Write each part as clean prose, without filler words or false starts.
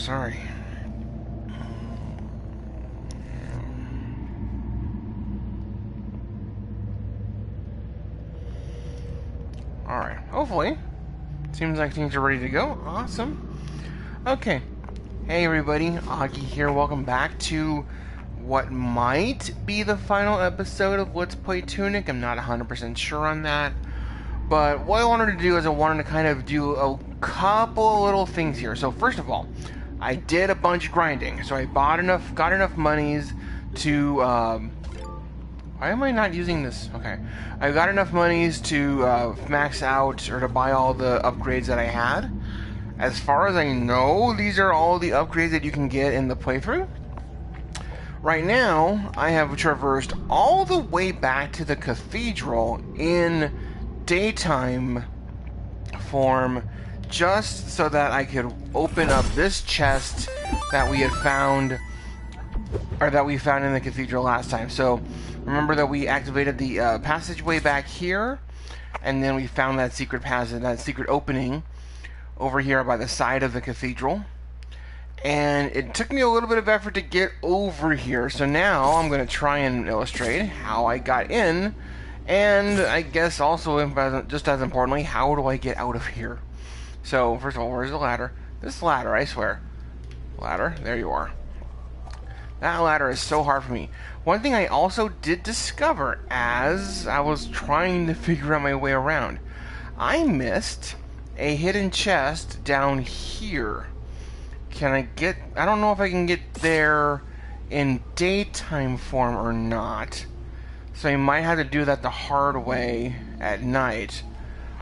sorry. Alright, hopefully. Seems like things are ready to go. Awesome. Okay. Hey everybody, Augie here. Welcome back to what might be the final episode of Let's Play Tunic. I'm not 100% sure on that. But what I wanted to do is I wanted to kind of do a couple little things here. So first of all, I did a bunch of grinding. So I got enough monies to, why am I not using this? Okay. I got enough monies to max out or to buy all the upgrades that I had. As far as I know, these are all the upgrades that you can get in the playthrough. Right now, I have traversed all the way back to the cathedral in daytime form just so that I could open up this chest that we had found, or that we found in the cathedral last time. So remember that we activated the passageway back here, and then we found that secret passage, that secret opening over here by the side of the cathedral. And it took me a little bit of effort to get over here, so now I'm going to try and illustrate how I got in, and I guess also, just as importantly, how do I get out of here? So, first of all, where's the ladder? This ladder, I swear. Ladder, there you are. That ladder is so hard for me. One thing I also did discover as I was trying to figure out my way around, I missed a hidden chest down here. Can I get... I don't know if I can get there in daytime form or not. So I might have to do that the hard way at night.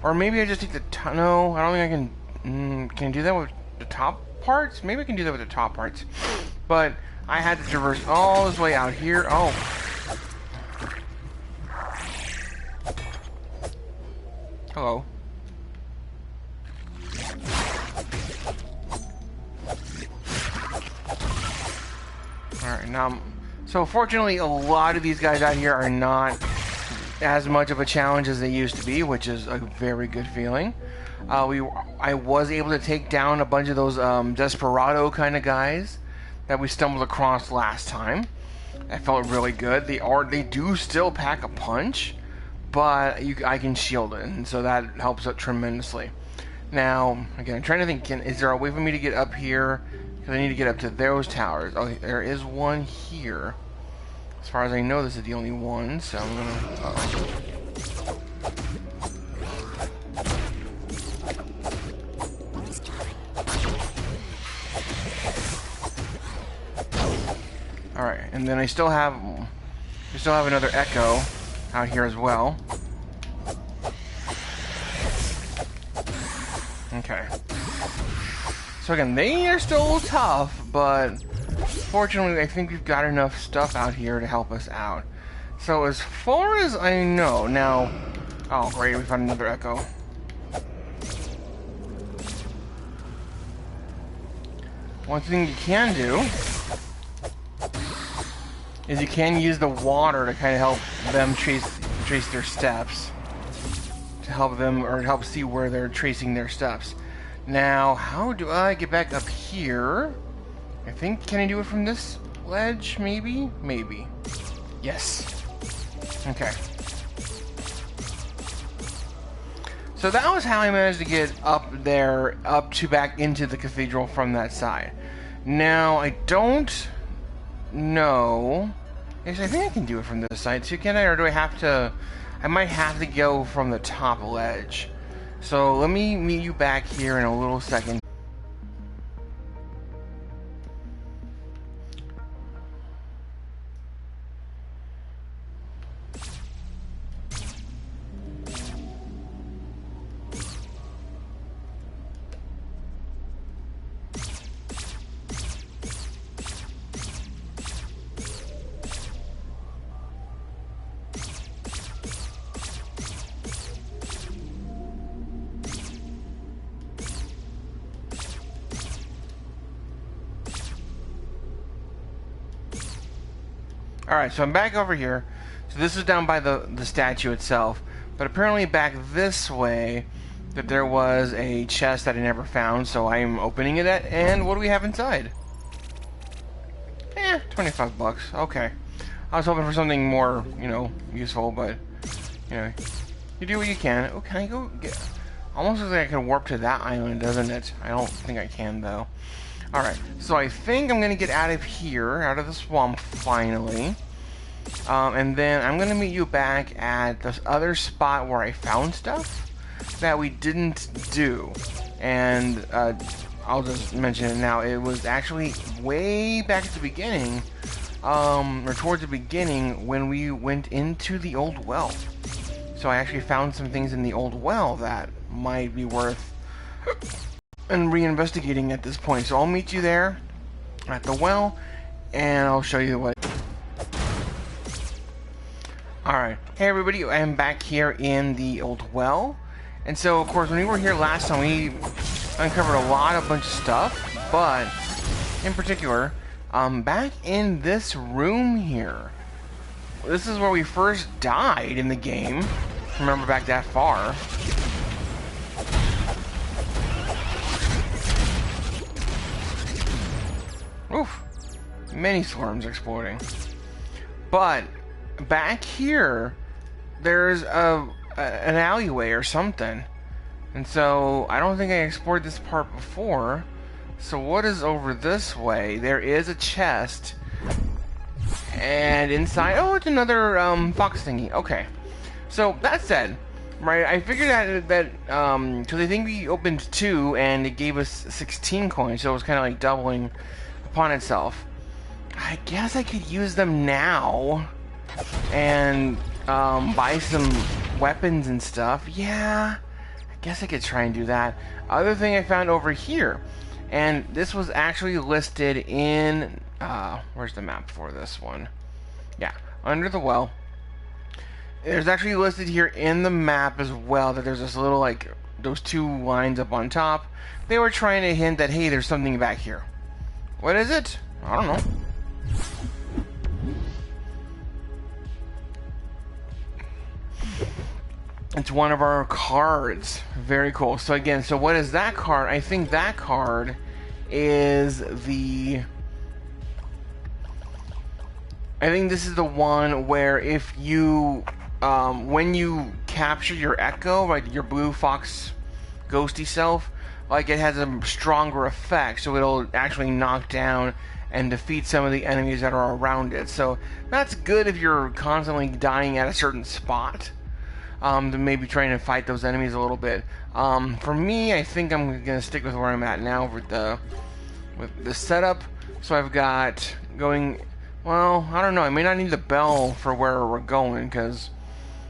Or maybe I just take the... No, I don't think I can... can I do that with the top parts? Maybe I can do that with the top parts. But I had to traverse all this way out here. Oh. Hello. Alright, now, so fortunately a lot of these guys out here are not as much of a challenge as they used to be, which is a very good feeling. I was able to take down a bunch of those desperado kind of guys that we stumbled across last time. That felt really good. They do still pack a punch, but I can shield it, and so that helps out tremendously. Now, again, I'm trying to think, is there a way for me to get up here? Because I need to get up to those towers. Oh, there is one here. As far as I know, this is the only one, so I'm gonna... Alright, and then I still have another echo out here as well. Okay. So again, they are still tough, but fortunately I think we've got enough stuff out here to help us out. So as far as I know, now... Oh great, we found another echo. One thing you can do is you can use the water to kind of help them trace their steps. To help them, or help see where they're tracing their steps. Now, how do I get back up here? I think, can I do it from this ledge, maybe? Maybe. Yes. Okay. So that was how I managed to get up there, up to back into the cathedral from that side. Now, I don't know... Actually, I think I can do it from this side too, can I? Or do I have to... I might have to go from the top ledge. So let me meet you back here in a little second. Alright, so I'm back over here. So this is down by the statue itself. But apparently back this way, that there was a chest that I never found, so I'm opening it at, and what do we have inside? 25 bucks. Okay. I was hoping for something more, you know, useful, but, you know, you do what you can. Oh, can I go get... Almost looks like I can warp to that island, doesn't it? I don't think I can, though. Alright, so I think I'm going to get out of here, out of the swamp, finally. And then I'm going to meet you back at this other spot where I found stuff that we didn't do. And I'll just mention it now. It was actually way back at the beginning, or towards the beginning, when we went into the old well. So I actually found some things in the old well that might be worth and reinvestigating at this point. So I'll meet you there at the well, and I'll show you what. Alright, hey everybody, I am back here in the old well. And so, of course, when we were here last time, we uncovered a bunch of stuff, but in particular, back in this room here, this is where we first died in the game. Remember back that far. Oof. Many swarms exploding. But back here, there's an alleyway or something. And so, I don't think I explored this part before. So what is over this way? There is a chest. And inside... Oh, it's another fox thingy. Okay. So, that said, right, I figured out that because I think we opened 2 and it gave us 16 coins. So it was kind of like doubling upon itself. I guess I could use them now and buy some weapons and stuff. Yeah, I guess I could try and do that. Other thing I found over here, and this was actually listed in where's the map for this one? Yeah, under the well. There's actually listed here in the map as well that there's this little, like, those 2 lines up on top. They were trying to hint that, hey, there's something back here. What is it? I don't know. It's one of our cards. Very cool. So again, so what is that card? I think that card is the... I think this is the one where if you... when you capture your echo, like your blue fox ghosty self, like it has a stronger effect, so it'll actually knock down and defeat some of the enemies that are around it. So that's good if you're constantly dying at a certain spot, to maybe trying to fight those enemies a little bit. For me, I think I'm gonna stick with where I'm at now with the setup. So I've got going. Well, I don't know. I may not need the bell for where we're going because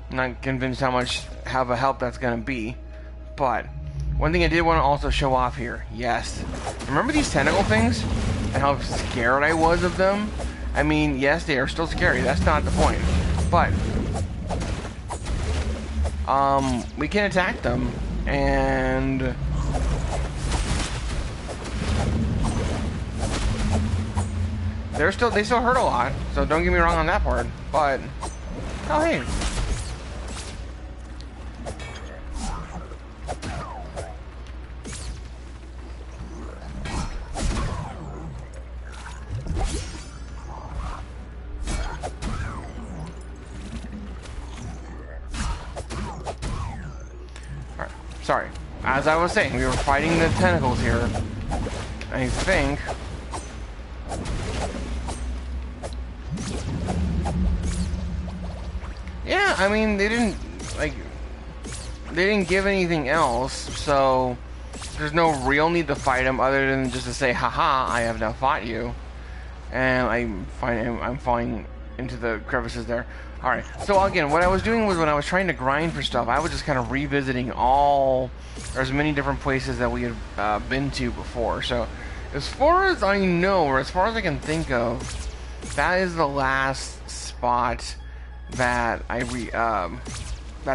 I'm not convinced how of a help that's gonna be. But one thing I did want to also show off here. Yes, remember these tentacle things and how scared I was of them? I mean, yes, they are still scary. That's not the point. But we can attack them, and they still hurt a lot. So don't get me wrong on that part. But oh hey. Sorry. As I was saying, we were fighting the tentacles here. I think. Yeah, I mean, they didn't give anything else, so there's no real need to fight them other than just to say, haha, I have now fought you. And I'm falling into the crevices there. Alright, so again, what I was doing was when I was trying to grind for stuff, I was just kind of revisiting there's many different places that we had been to before. So, as far as I know, or as far as I can think of, that is the last spot that I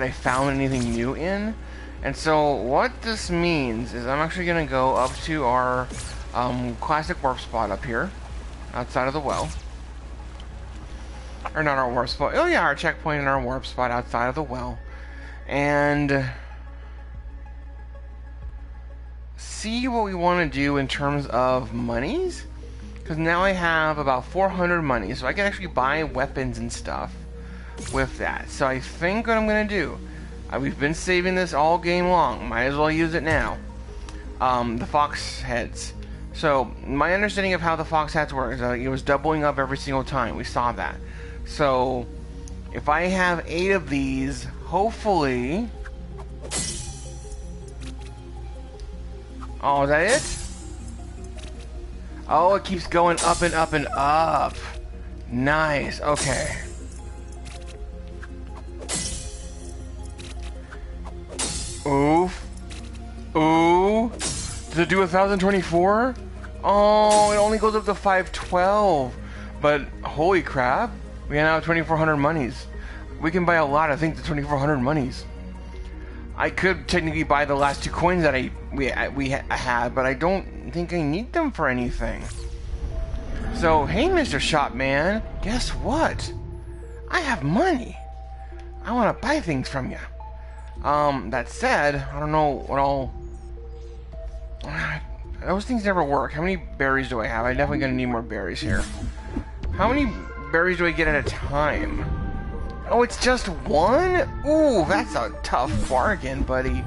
found anything new in. And so, what this means is I'm actually going to go up to our classic warp spot up here, outside of the well. Or not our warp spot. Oh yeah, our checkpoint and our warp spot outside of the well. And see what we want to do in terms of monies. Because now I have about 400 money, so I can actually buy weapons and stuff with that. So I think what I'm going to do, we've been saving this all game long, might as well use it now. The fox heads. So my understanding of how the fox heads work is it was doubling up every single time. We saw that. So if I have 8 of these, hopefully... Oh, is that it? Oh, it keeps going up and up and up. Nice. Okay. Oof. Ooh. Does it do 1,024? Oh, it only goes up to 512. But holy crap, we now have 2,400 monies. We can buy a lot, I think, the 2,400 monies. I could technically buy the last 2 coins that I had, but I don't think I need them for anything. So, hey, Mr. Shopman, guess what? I have money. I want to buy things from you. That said, I don't know what all... Those things never work. How many berries do I have? I'm definitely going to need more berries here. How many berries do I get at a time? Oh, it's just 1? Ooh, that's a tough bargain, buddy.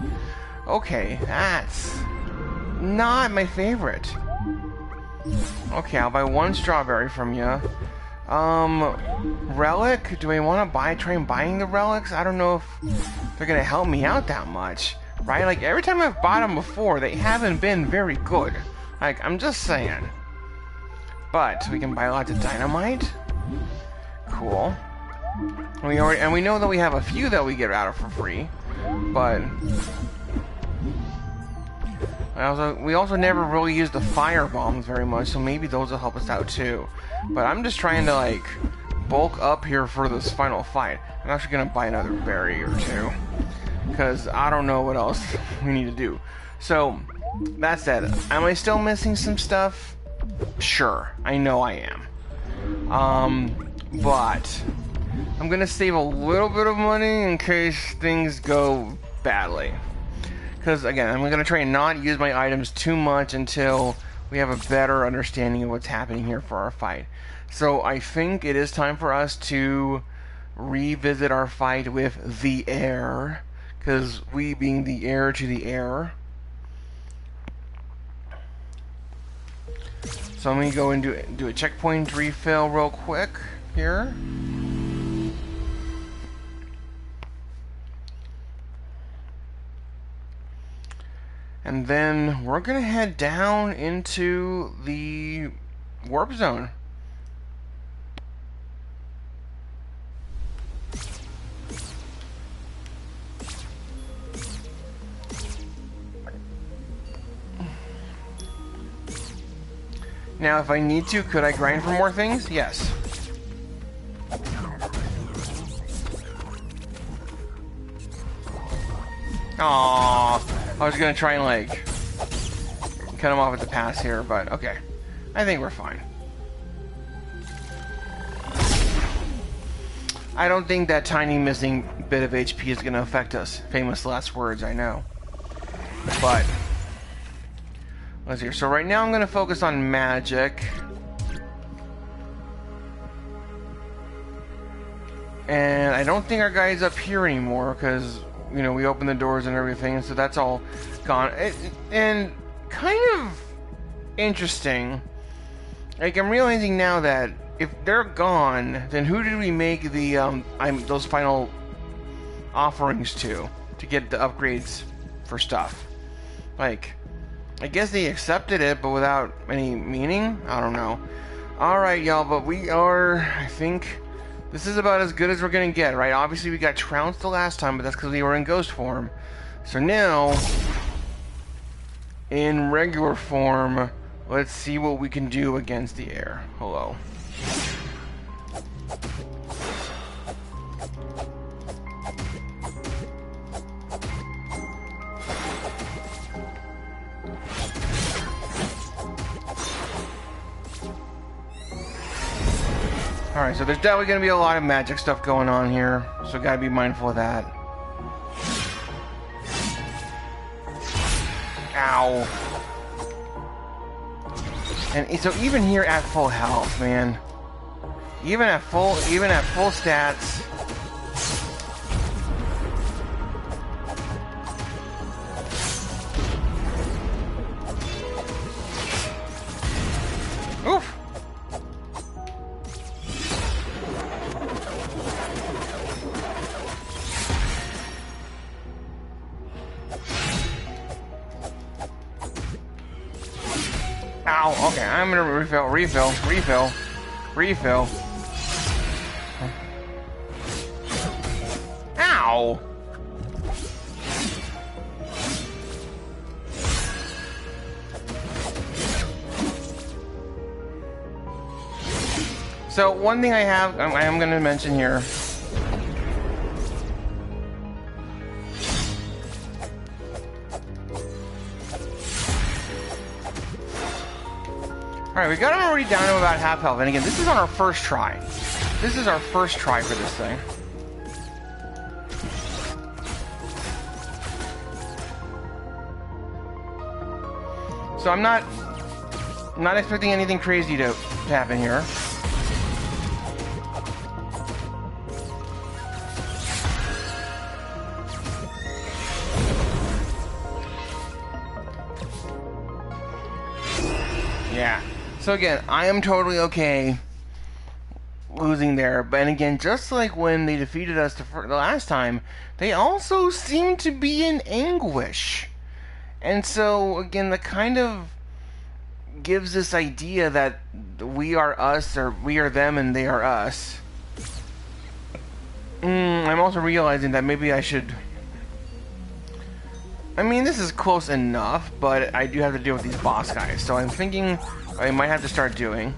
Okay, that's not my favorite. Okay, I'll buy 1 strawberry from you. Relic? Do I want to try and buying the relics? I don't know if they're going to help me out that much. Right? Like, every time I've bought them before, they haven't been very good. Like, I'm just saying. But, we can buy lots of dynamite. Cool. And we know that we have a few that we get out of for free. But... we also never really use the fire bombs very much, so maybe those will help us out too. But I'm just trying to, like, bulk up here for this final fight. I'm actually going to buy another berry or 2. Because I don't know what else we need to do. So, that said, am I still missing some stuff? Sure, I know I am. But I'm going to save a little bit of money in case things go badly. Because, again, I'm going to try and not use my items too much until we have a better understanding of what's happening here for our fight. So I think it is time for us to revisit our fight with the heir. Because we being the heir to the heir. So let me go and do a checkpoint refill real quick here. And then we're going to head down into the warp zone. Now, if I need to, could I grind for more things? Yes. Aww. I was gonna try and, like, cut him off at the pass here, but okay. I think we're fine. I don't think that tiny missing bit of HP is gonna affect us. Famous last words, I know. But let's see. So right now I'm gonna focus on magic. And I don't think our guy's up here anymore, because, you know, we opened the doors and everything, so that's all gone. And kind of interesting, like, I'm realizing now that if they're gone, then who did we make the those final offerings to get the upgrades for stuff? Like, I guess they accepted it, but without any meaning? I don't know. Alright, y'all, but we are, I think, this is about as good as we're gonna get, right? Obviously, we got trounced the last time, but that's because we were in ghost form. So now, in regular form, let's see what we can do against the air. Hello. Alright, so there's definitely going to be a lot of magic stuff going on here, so gotta be mindful of that. Ow. And so even here at full health, man, even at full stats, oof. Ow, okay, I'm gonna refill. Ow! So one thing I am gonna mention here. Alright, we got him already down to about half health. And again, this is on our first try. This is our first try for this thing. So I'm not expecting anything crazy to happen here. Yeah. So again, I am totally okay losing there. But again, just like when they defeated us the last time, they also seem to be in anguish. And so, again, that kind of gives this idea that we are us, or we are them and they are us. I'm also realizing that maybe I should... I mean, this is close enough, but I do have to deal with these boss guys. So I'm thinking I might have to start doing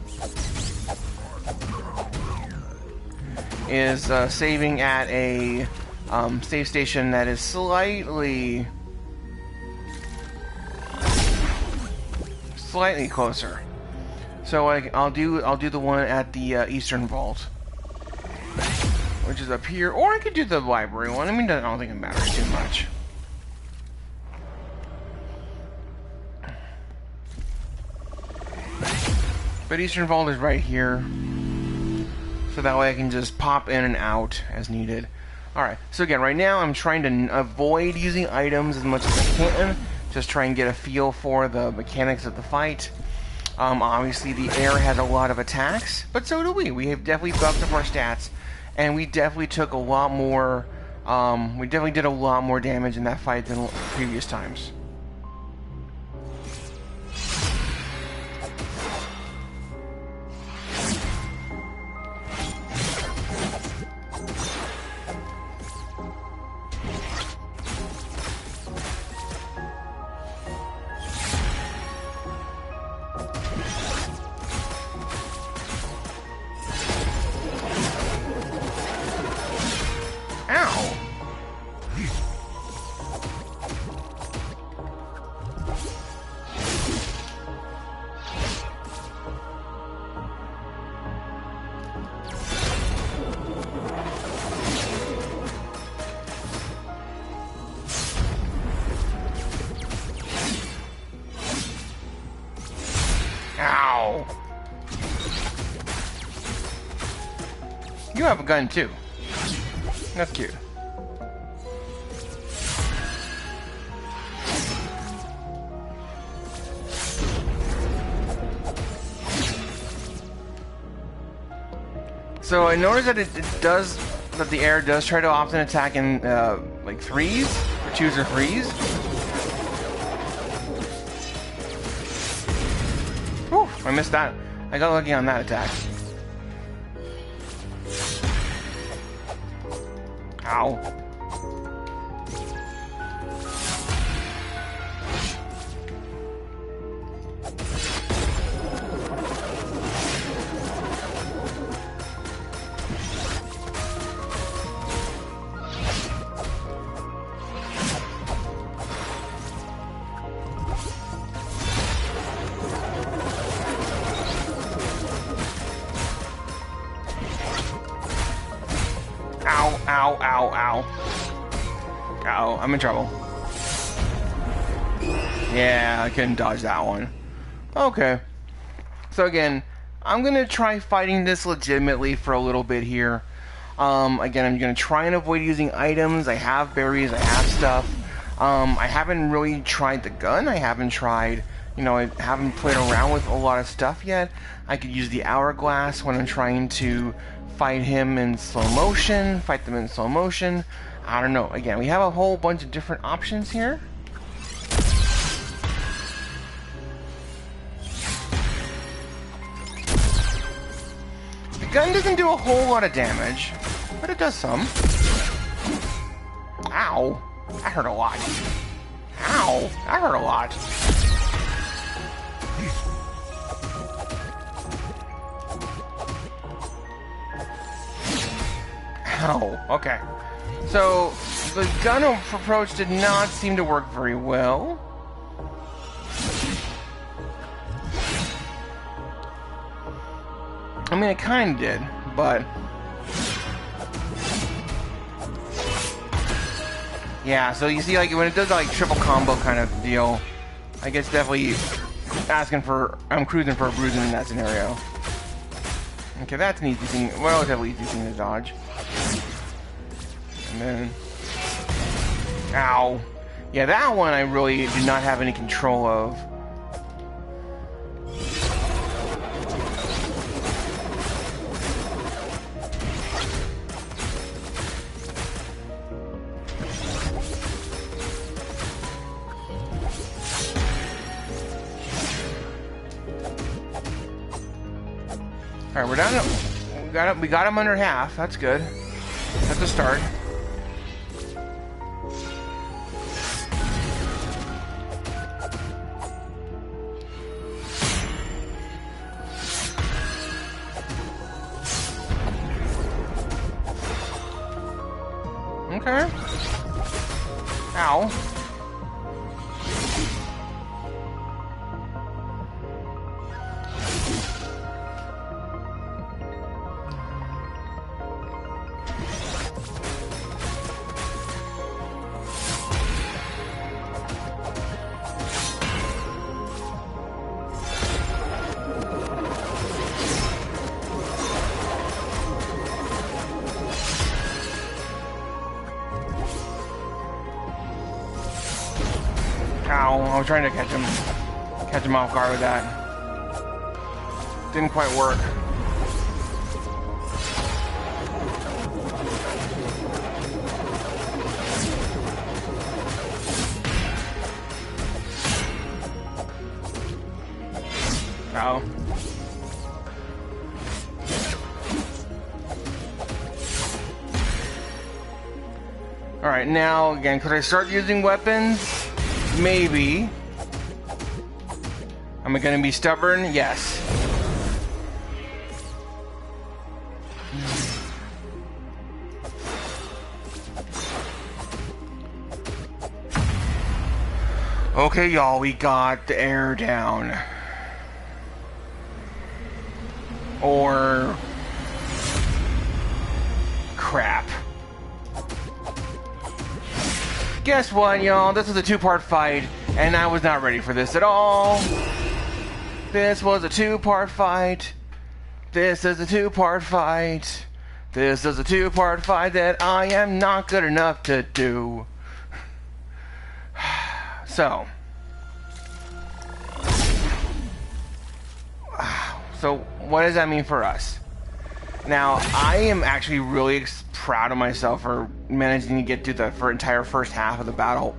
is saving at a save station that is slightly closer. So I'll do the one at the Eastern Vault, which is up here, or I could do the library one. I mean, I don't think it matters too much. But Eastern Vault is right here, so that way I can just pop in and out as needed. Alright, so again, right now I'm trying to avoid using items as much as I can, just try and get a feel for the mechanics of the fight. Obviously the air has a lot of attacks, but so do we. We have definitely buffed up our stats, and we definitely took a lot more, we definitely did a lot more damage in that fight than previous times. Ow! You have a gun too. That's cute. So I noticed that that the air does try to often attack in like threes, or twos or threes. Whew, I missed that. I got lucky on that attack. Ow. Ow, ow, ow. Ow, I'm in trouble. Yeah, I couldn't dodge that one. Okay. So again, I'm going to try fighting this legitimately for a little bit here. Again, I'm going to try and avoid using items. I have berries, I have stuff. I haven't really tried the gun. I haven't tried, you know, I haven't played around with a lot of stuff yet. I could use the hourglass when I'm trying to fight him in slow motion, fight them in slow motion. I don't know. Again, we have a whole bunch of different options here. The gun doesn't do a whole lot of damage, but it does some. Ow. That hurt a lot. Ow. That hurt a lot. Ow. Okay. So, the gun approach did not seem to work very well. I mean, it kind of did, but... yeah, so you see, like, when it does, like, triple combo kind of deal, I guess definitely asking for... I'm cruising for a bruising in that scenario. Okay, that's an easy thing, relatively easy thing to dodge. And then... ow. Yeah, that one I really did not have any control of. Alright, we're down to... we got him under half. That's good. That's a start. Okay. Ow. Ow, I was trying to catch him off guard with that. Didn't quite work. Ow. Alright, now again, could I start using weapons? Maybe. Am I gonna be stubborn? Yes. Okay, y'all, we got the air down. Or... crap. Guess what, y'all? This was a two-part fight, and I was not ready for this at all. This was a two-part fight. This is a two-part fight. This is a two-part fight that I am not good enough to do. So what does that mean for us? Now, I am actually really proud of myself for managing to get through the entire first half of the battle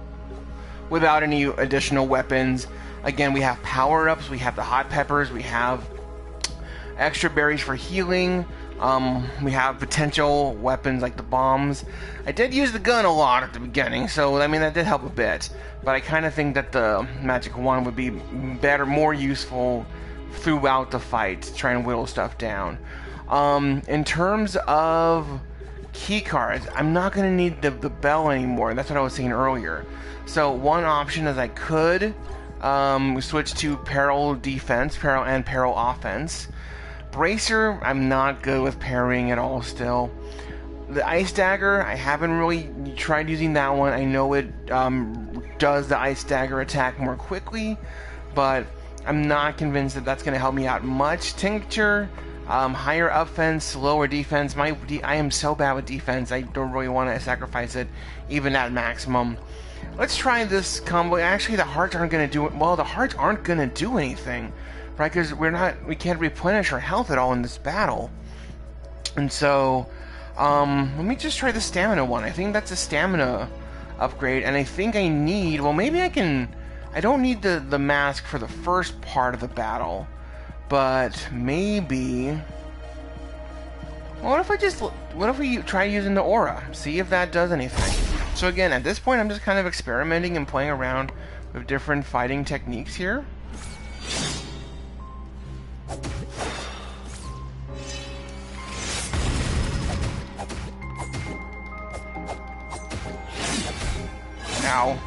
without any additional weapons. Again, we have power-ups, we have the hot peppers, we have extra berries for healing, we have potential weapons like the bombs. I did use the gun a lot at the beginning, so I mean that did help a bit, but I kind of think that the magic wand would be better, more useful throughout the fight to try and whittle stuff down. In terms of key cards, I'm not going to need the bell anymore. That's what I was saying earlier. So one option is I could switch to peril defense, peril and peril offense. Bracer, I'm not good with parrying at all still. The ice dagger, I haven't really tried using that one. I know it does the ice dagger attack more quickly, but I'm not convinced that that's going to help me out much. Tincture, higher offense, lower defense. I am so bad with defense, I don't really want to sacrifice it, even at maximum. Let's try this combo. Actually, the hearts aren't going to do it. Well, the hearts aren't going to do anything, right? Because we can't replenish our health at all in this battle. And so, let me just try the stamina one. I think that's a stamina upgrade, and I think I need, well, maybe I don't need the mask for the first part of the battle, but maybe, what if we try using the aura, see if that does anything. So again, at this point, I'm just kind of experimenting and playing around with different fighting techniques here. Ow.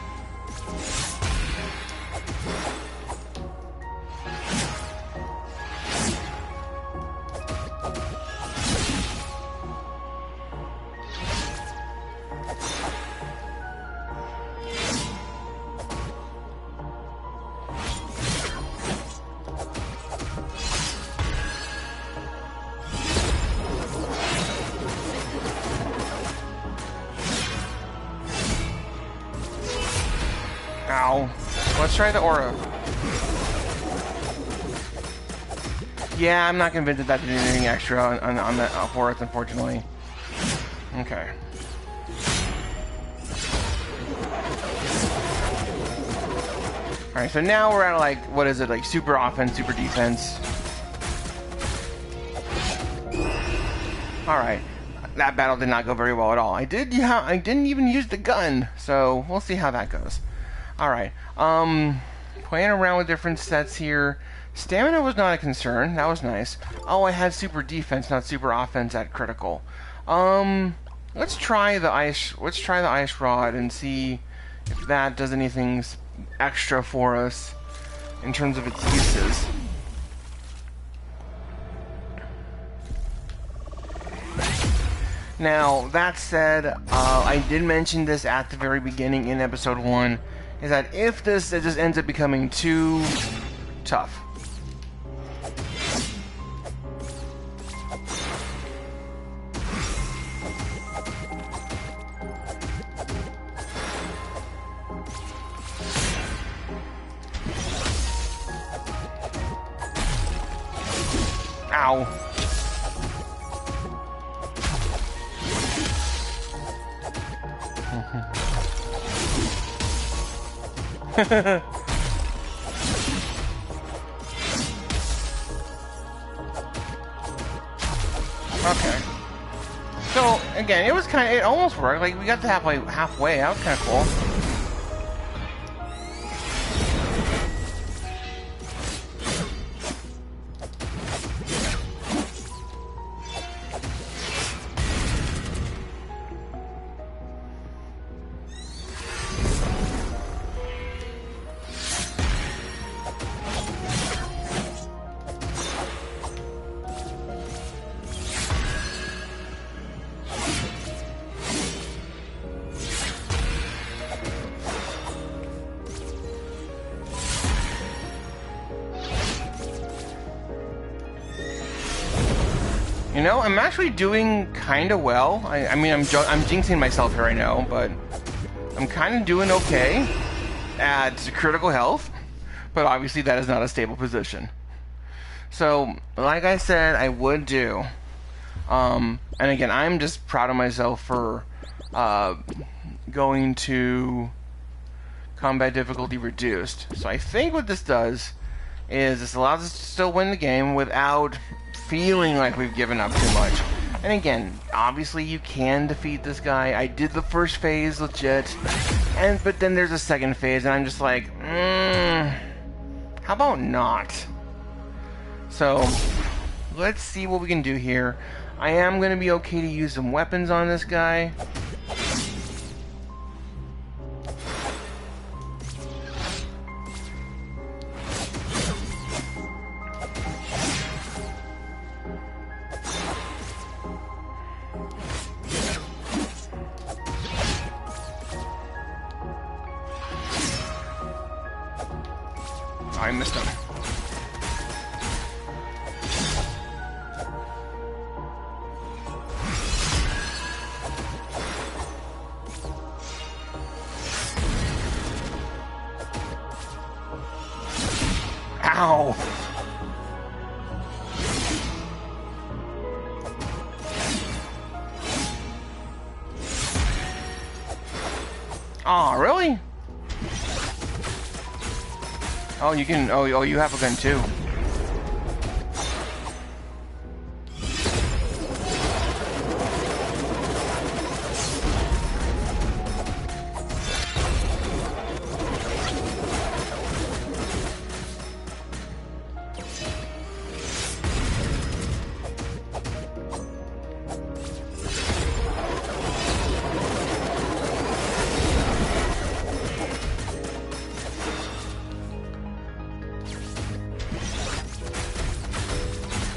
Ow. Let's try the aura. Yeah, I'm not convinced that did anything extra on that for us, unfortunately. Okay. Alright, so now we're at like, what is it, like super offense, super defense. Alright. That battle did not go very well at all. I didn't even use the gun, so we'll see how that goes. Alright, playing around with different sets here. Stamina was not a concern, that was nice. Oh, I had super defense, not super offense at critical. Let's try the ice rod and see if that does anything extra for us in terms of its uses. Now, that said, I did mention this at the very beginning in episode 1, is that if this just ends up becoming too tough. Ow. Okay. So again, it almost worked. Like we got to halfway. That was kind of cool. You know, I'm actually doing kind of well. I mean, I'm jinxing myself here, I know, but I'm kind of doing okay at critical health, but obviously that is not a stable position. So, like I said, I would do. And again, I'm just proud of myself for going to combat difficulty reduced. So I think what this does is this allows us to still win the game without feeling like we've given up too much. And again, obviously you can defeat this guy. I did the first phase legit, but then there's a second phase and I'm just like, how about not? So let's see what we can do here. I am going to be okay to use some weapons on this guy. I missed him. Ow! Aw, really? Oh, you can. Oh, you have a gun too.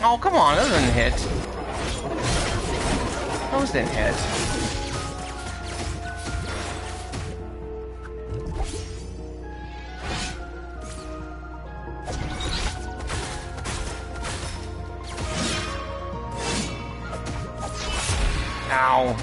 Oh, come on, those didn't hit. Those didn't hit. Ow.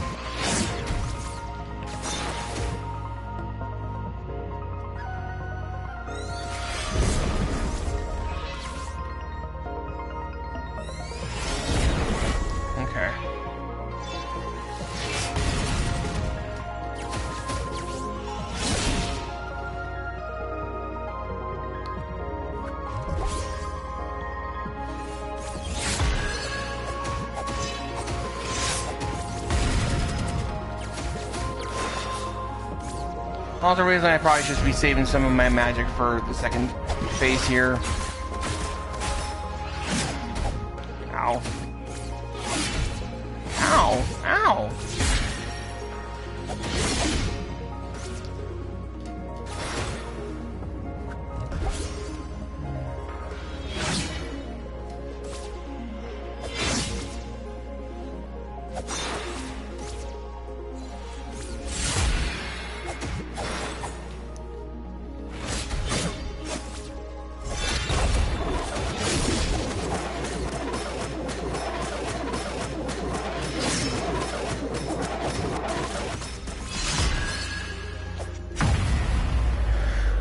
Also, the reason I probably should be saving some of my magic for the second phase here. Ow. Ow. Ow.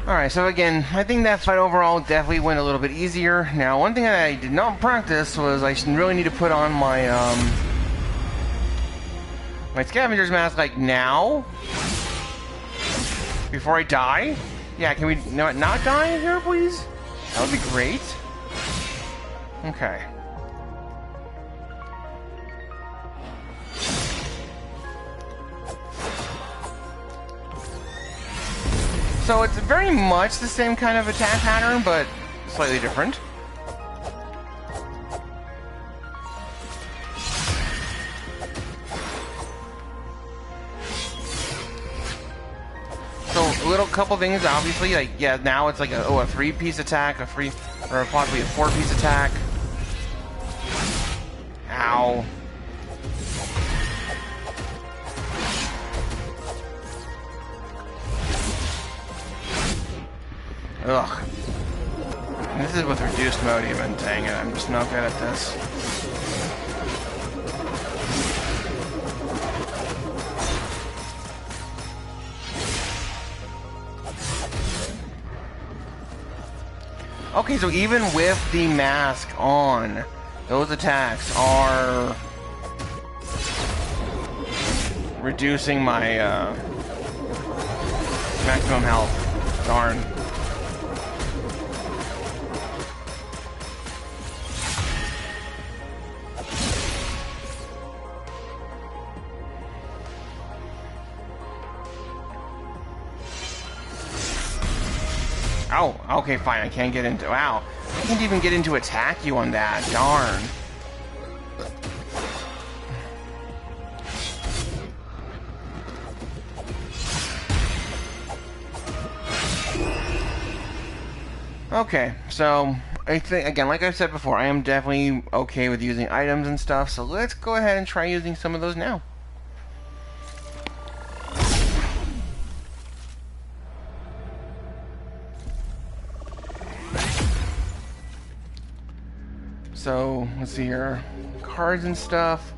Alright, so again, I think that fight overall definitely went a little bit easier. Now, one thing that I did not practice was I really need to put on my, my scavenger's mask, like, now? Before I die? Yeah, can we not die here, please? That would be great. Okay. So it's very much the same kind of attack pattern, but slightly different. So a little couple things, obviously, like, yeah, now it's like a 3-piece attack, or possibly a 4-piece attack. Ow. Ugh. This is with reduced mode even, dang it, I'm just not good at this. Okay, so even with the mask on, those attacks are reducing my maximum health. Darn. Oh, okay, fine. I can't get into... Wow. I can't even get into attack you on that. Darn. Okay, so I think, again, like I've said before, I am definitely okay with using items and stuff, so let's go ahead and try using some of those now. So, let's see here. Cards and stuff.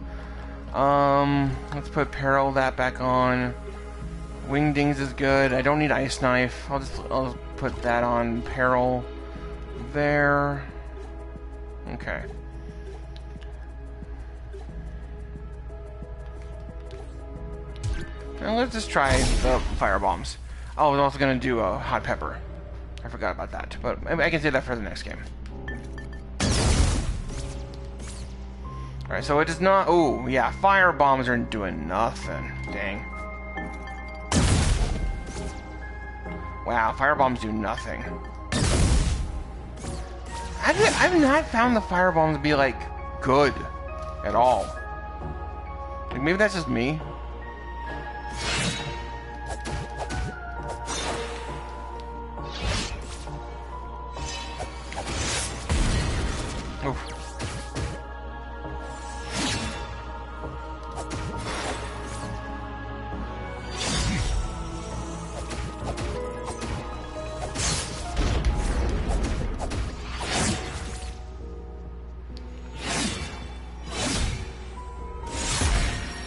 Let's put Peril that back on. Wingdings is good. I don't need Ice Knife. I'll put that on Peril. there. Okay. Now let's just try the fire bombs. Oh, I was also gonna do a hot pepper. I forgot about that, but I can save that for the next game. Alright, so it does not... Oh, yeah, fire bombs are doing nothing. Dang. Wow, fire bombs do nothing. I've not found the fire bombs to be, like, good at all. Like, maybe that's just me. Oof.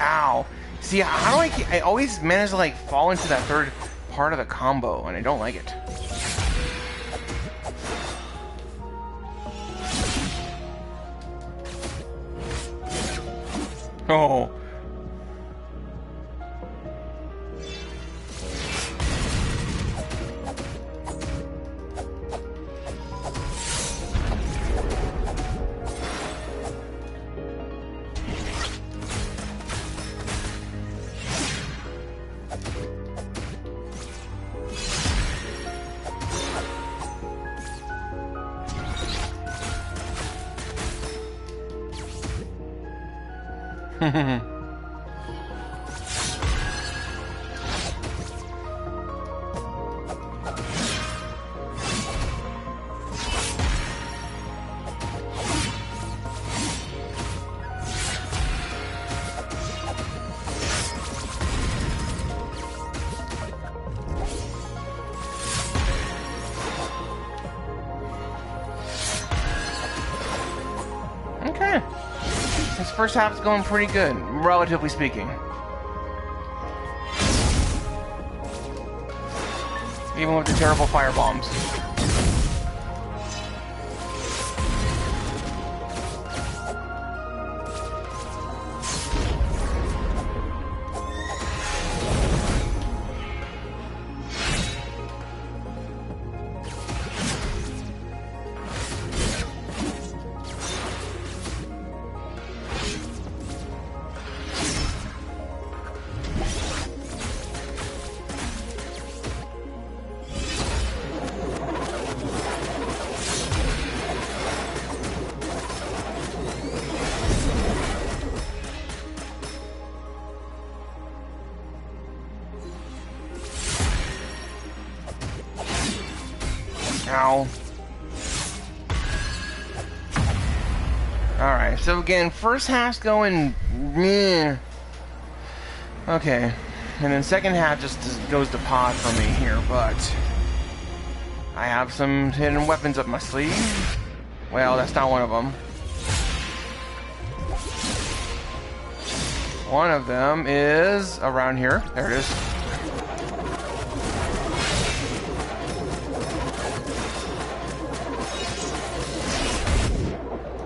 Ow. See, how do I always manage to, like, fall into that third part of the combo, and I don't like it. Oh. Okay. This first half's going pretty good, relatively speaking. Even with the terrible fire bombs. Ow. Alright, so again, first half's going meh. Okay. And then second half just goes to pot for me here, but I have some hidden weapons up my sleeve. Well, that's not one of them. One of them is around here. There it is.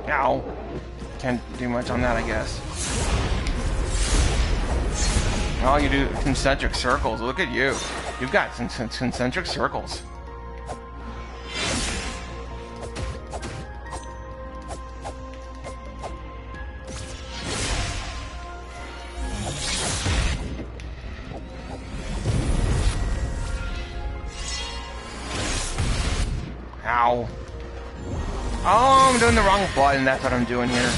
Ow. Can't do much on that, I guess. Oh, you do concentric circles. Look at you. You've got concentric circles. Ow. Oh, I'm doing the wrong button. That's what I'm doing here.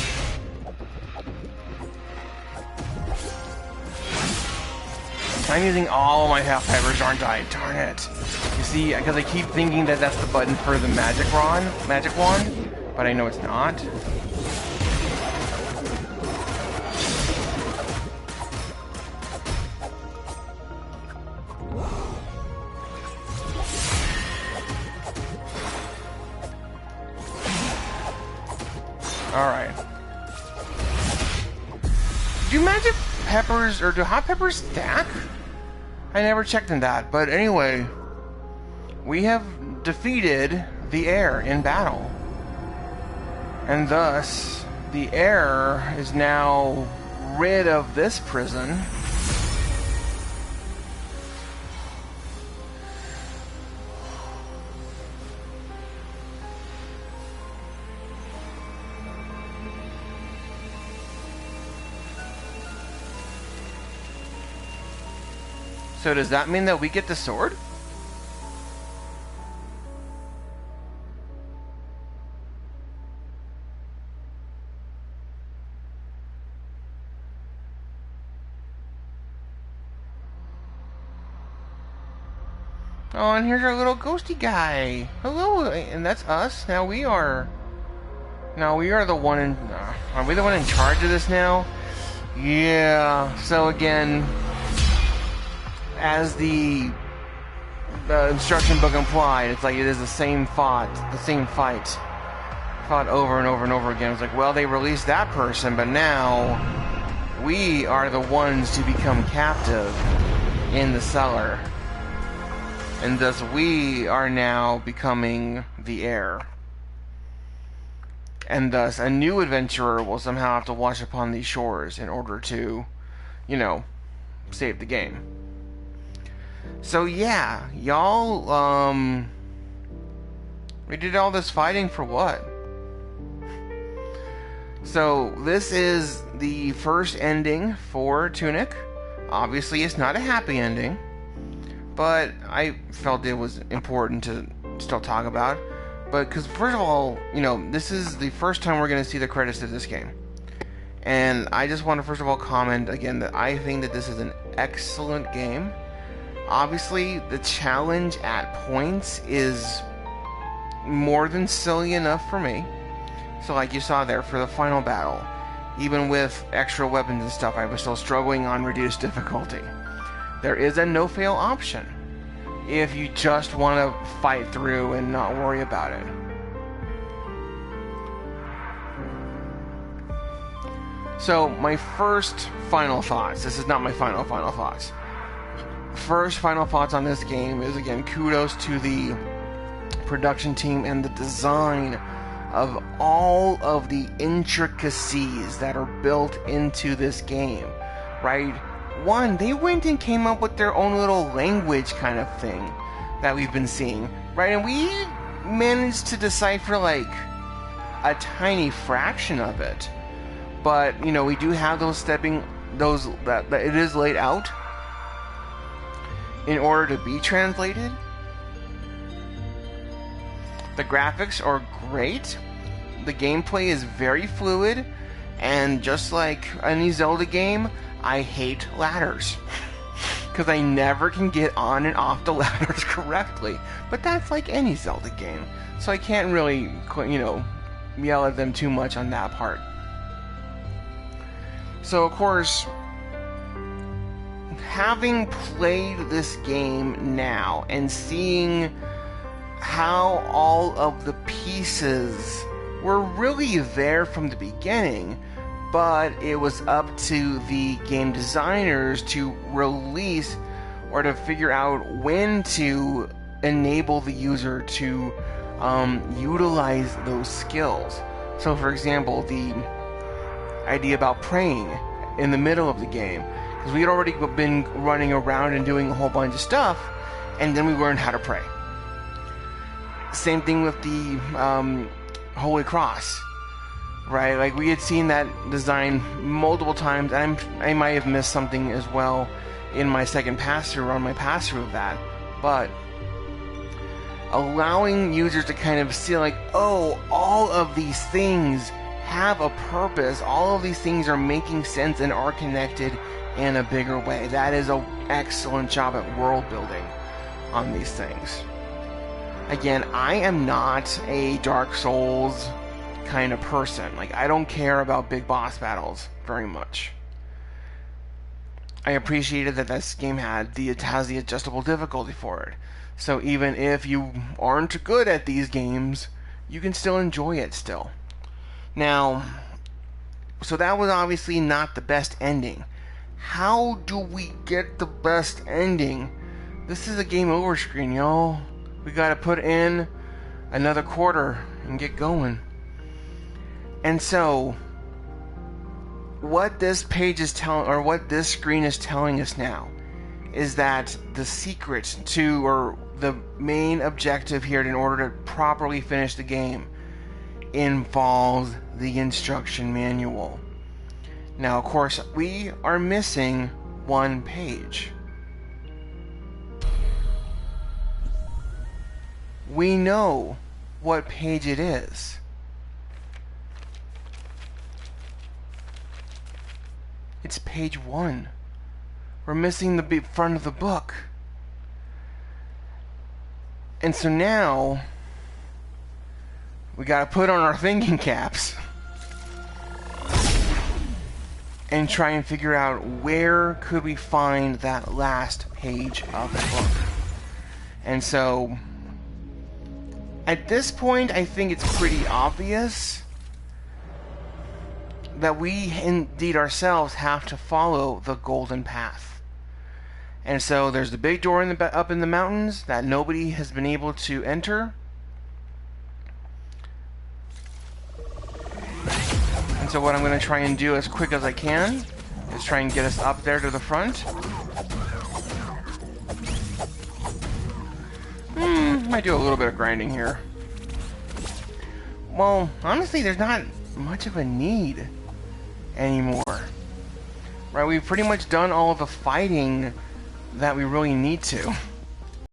I'm using all my half peppers, aren't I? Darn it. You see, because I keep thinking that that's the button for the magic wand, but I know it's not. Alright. Do magic peppers, or do hot peppers stack? I never checked in that, but anyway, we have defeated the heir in battle. And thus, the heir is now rid of this prison. So does that mean that we get the sword? Oh, and here's our little ghosty guy. Hello, and that's us. Now we are the one in... are we the one in charge of this now? Yeah, so again... as the instruction book implied, it's like it is the same fight fought over and over and over again. It's like, well, they released that person, but now we are the ones to become captive in the cellar, and thus we are now becoming the heir, and thus a new adventurer will somehow have to wash upon these shores in order to, you know, save the game. So yeah, y'all, we did all this fighting for what? So this is the first ending for Tunic. Obviously it's not a happy ending, but I felt it was important to still talk about. But because first of all, you know, this is the first time we're going to see the credits of this game. And I just want to first of all comment again that I think that this is an excellent game. Obviously, the challenge at points is more than silly enough for me. So like you saw there, for the final battle, even with extra weapons and stuff, I was still struggling on reduced difficulty. There is a no-fail option if you just want to fight through and not worry about it. So, my first final thoughts. This is not my final thoughts. First final thoughts on this game is, again, kudos to the production team and the design of all of the intricacies that are built into this game, right? One, they went and came up with their own little language kind of thing that we've been seeing, right? And we managed to decipher like a tiny fraction of it, but you know, we do have that it is laid out in order to be translated. The graphics are great. The gameplay is very fluid, and just like any Zelda game, I hate ladders because I never can get on and off the ladders correctly. But that's like any Zelda game, so I can't really, you know, yell at them too much on that part. So of course, having played this game now and seeing how all of the pieces were really there from the beginning, but it was up to the game designers to release or to figure out when to enable the user to utilize those skills. So for example, the idea about praying in the middle of the game, because we had already been running around and doing a whole bunch of stuff, and then we learned how to pray. Same thing with the Holy Cross, right? Like, we had seen that design multiple times, and I might have missed something as well in my second pass-through, on my pass-through of that, but allowing users to kind of see, like, oh, all of these things have a purpose, all of these things are making sense and are connected in a bigger way. That is an excellent job at world building on these things. Again, I am not a Dark Souls kind of person. Like, I don't care about big boss battles very much. I appreciated that this game has the adjustable difficulty for it. So even if you aren't good at these games, you can still enjoy it still. Now, so that was obviously not the best ending. How do we get the best ending? This is a game over screen, y'all. We gotta put in another quarter and get going. And so, what this page is telling, or what this screen is telling us now, is that the secret to, or the main objective here in order to properly finish the game, involves the instruction manual. Now, of course, we are missing one page. We know what page it is. It's page 1. We're missing the front of the book. And so now, we gotta put on our thinking caps and try and figure out where could we find that last page of the book. And so, at this point, I think it's pretty obvious that we indeed ourselves have to follow the golden path. And so there's the big door up in the mountains that nobody has been able to enter. And so what I'm going to try and do as quick as I can is try and get us up there to the front. Might do a little bit of grinding here. Well, honestly, there's not much of a need anymore. Right, we've pretty much done all of the fighting that we really need to.